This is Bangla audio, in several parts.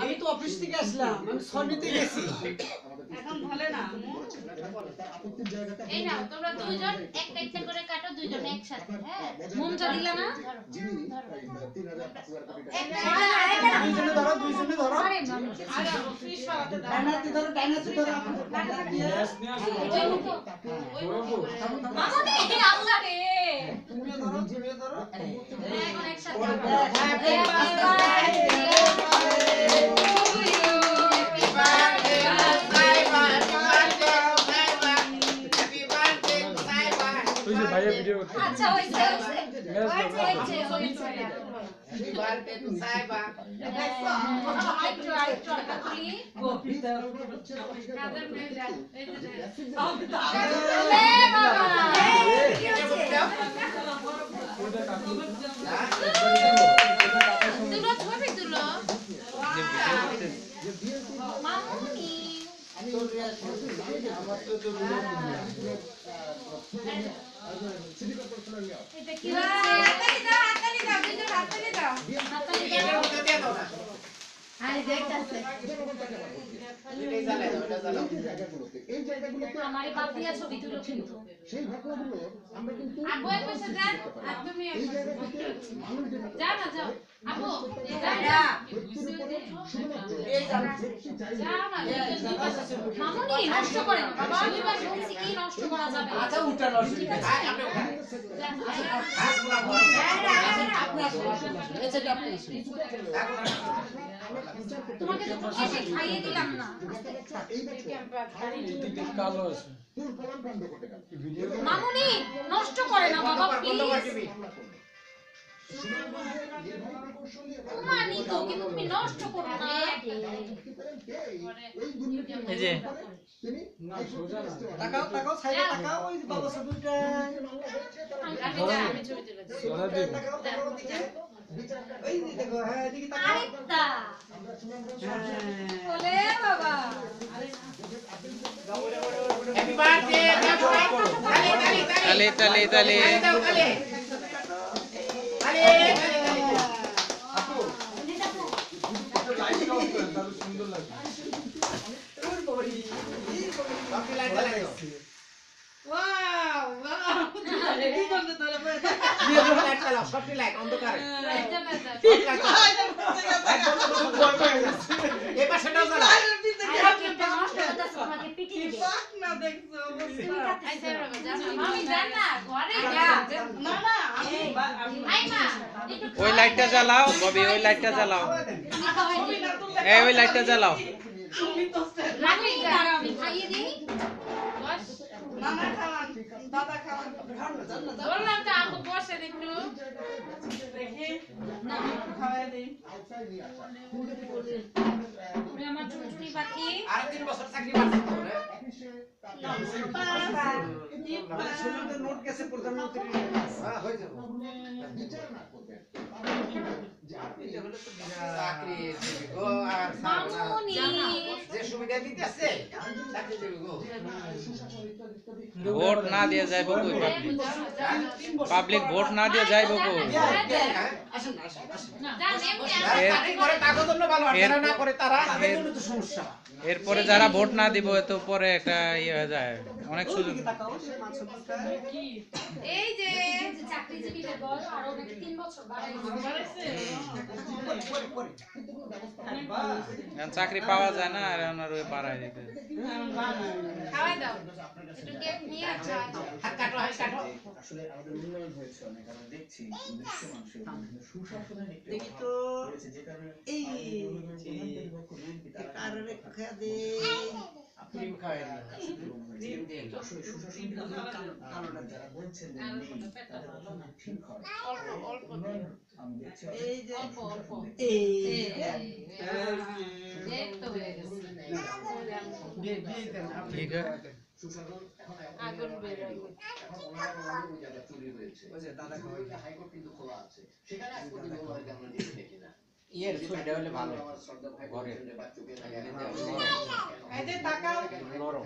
আমি তো অফিস থেকে আসলাম, আমি সনিতে গেছি। এখন ভালো না এই নাও তোমরা দুইজন একটা একটা করে কাটো, দুইজন একসাথে। হ্যাঁ, মনটা দিলা না? দুইজনে ধরো, দুইজনে ধরো। আরে মানুষ আরে ফ্রিজ সরাতে দাও ডাইনাতে ধরো, ডাইনাতে ধরো। মামুনি আল্লাহ রে, তুমিও ধরো, তুমিও ধরো। এখন একসাথে হ্যাপি তুই যে ভাইয়া ভিডিও করতে আচ্ছা হইছে হইছে হইছে বার্থডে টু সাইবা আরেকটু আরেকটু করি কাদের মেয়েরা এই যে বাবা কি হচ্ছে তুলো ছবি তুলো মামুনি এটা কি হাততালি দাও হাততালি দাও দুইজন হাততালি দাও হাততালি দাও দিয়ে দাও না আরে দেখতাছে এটাই জ্বালায় দাও এটা জ্বালাও আমারে বাদ দিয়া ছবি তুলো কিন্তু সেই ঘটনাগুলো আমরা কিন্তু আব্বু এক পাশে যান আর তুমি এক পাশে যাও না যাও আব্বু যাও যাও না মামুনি নষ্ট করে না বাবা আমি বাস বলছি কি নষ্ট করা যাবে আচ্ছা উঠানো ঠিক আছে। আপনি ওখানে তোমাকে তো এসে খাইয়ে দিলাম না কালো আছে ভিডিও মামুনি নষ্ট করে না বাবা প্লিজ মানি তো কিন্তু তুমি নষ্ট করো না এই যে না সোজা না তাকাও, তাকাও, সাইডে তাকাও, ওই যে বাবা ছবিটা। আমি ছবি তুলে দিই সোজা দিব তাকাও, তাকাও ওদিকে। ওই যে দেখো, হ্যাঁ, এদিকে তাকাও। আরেকটা ওলে বাবা হ্যাপি বার্থডে তালি তালি তালে তালি তালে তালে দাও তালি তালি আপু লাইট অফ করেন তাহলে সুন্দর লাগবে বাকি লাইট জ্বালায় দাও ওয়াও ওয়াও কি করতে তোরা লাইট জ্বালাও সবটি লাইট অন্ধকারে রাইজা না যা এই পাশেটাও জ্বালাও আরে কেটে নষ্ট করতেছ তোমাকে পিটি দিবে না দেখছো আইসা বাবা যাও না আমি জান না ঘরে যা না না আমি আই মা একটু ওই লাইটটা জ্বালাও ববি ওই লাইটটা জ্বালাও এই ওই লাইটটা জ্বালাও রাখি দাঁড়াও আমি খাইয়ে দিই বস নানা খাওয়ান দাদা খাওয়ান বললাম তো আপু বসে একটু দেখি না খাওয়াই দেই ওরে আমার চুনচুনি পাখি আর 3 বছর চাকরি পাচ্ছি তো রে ছবিতে নোট গেছে প্রধানমন্ত্রী। হ্যাঁ হয়ে যাবে বিচার না করবেন এটা হলো তো বিরাট। চাকরি দিবি গো আর সারা মামুনি যে সুবিধা দিতেছে চাকরি দিবি গো ভোট না দিয়ে যাইব কই পাবলিক ভোট না দিয়ে যাইব কই আসেন, আসেন, আসেন। জান এমনি যারা চাকরি করে তাদের জন্য ভালো আর যারা না করে তারা তাদের জন্য তো সমস্যা। এরপরে যারা ভোট না দিব তো পরে একটা ইয়ে হয়ে যায় অনেক সুযোগ ওদিকে তাকাও, সে মাছ ছবিটা। এই যে চাকরিজীবীদের বয়স আরো নাকি 3 বছর বাড়াইছে পরে, পরে। এখন চাকরি পাওয়া যায় না আর ওনার ওই বাড়ায় দিতে খাওয়াই দাও একটু কেক নিয়ে খাওয়াই দাও হাত কাটো হাত কাটো আসলে আমাদের উন্নয়ন হয়েছে অনেক আমরা দেখছি দেশের মানুষের বিভিন্ন সুশাসনের একটি দেখি অভাব তো, রয়েছে যে কারণে এই তারা কারের খেয়া দে। ক্রিম খাওয়াই দাও ক্রিম দে। আসলে সুশাসন কারণে যারা বলছেন যে নেই তাদের কথা ঠিক হয় অল্প অল্প উন্নয়ন আমি দেখছি এই যে, অল্প অল্প এই দেখ তো হয়ে গেছে ঠিক আছে সুশাসন এখন আগুন বের হয় এখন ওনারা ওই জায়গা চুরি হয়েছে ওই যে দাদা খাওয়াই। হাইকোর্ট কিন্তু খোলা আছে সেখানে আজ পর্যন্ত কোনো হয়তো আমরা দেখি দেখি না ইয়ের ছবিটা হলে ভালো আমার শ্রদ্ধা ভাই ঘরে। বলেছেন যে বাচ্চুকে থাকে এই যে তাকাও নরম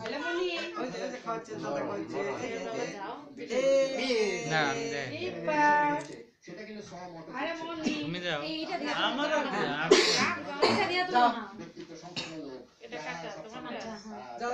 আইলে মনি ওই যে, ওই যে খাওয়াচ্ছে, দাদা খাওয়াচ্ছে। এই যে, যাও এই না আমি যাই। ইপা সেটা কিন্তু সব আরে মনি তুমি যাও এইটা দিয়ে আমার আর কি? রাখ দাও তুলো না ব্যক্তিত্ব সম্পন্ন লোক এটা কাকা তোমার আচ্ছা হ্যাঁ যাও।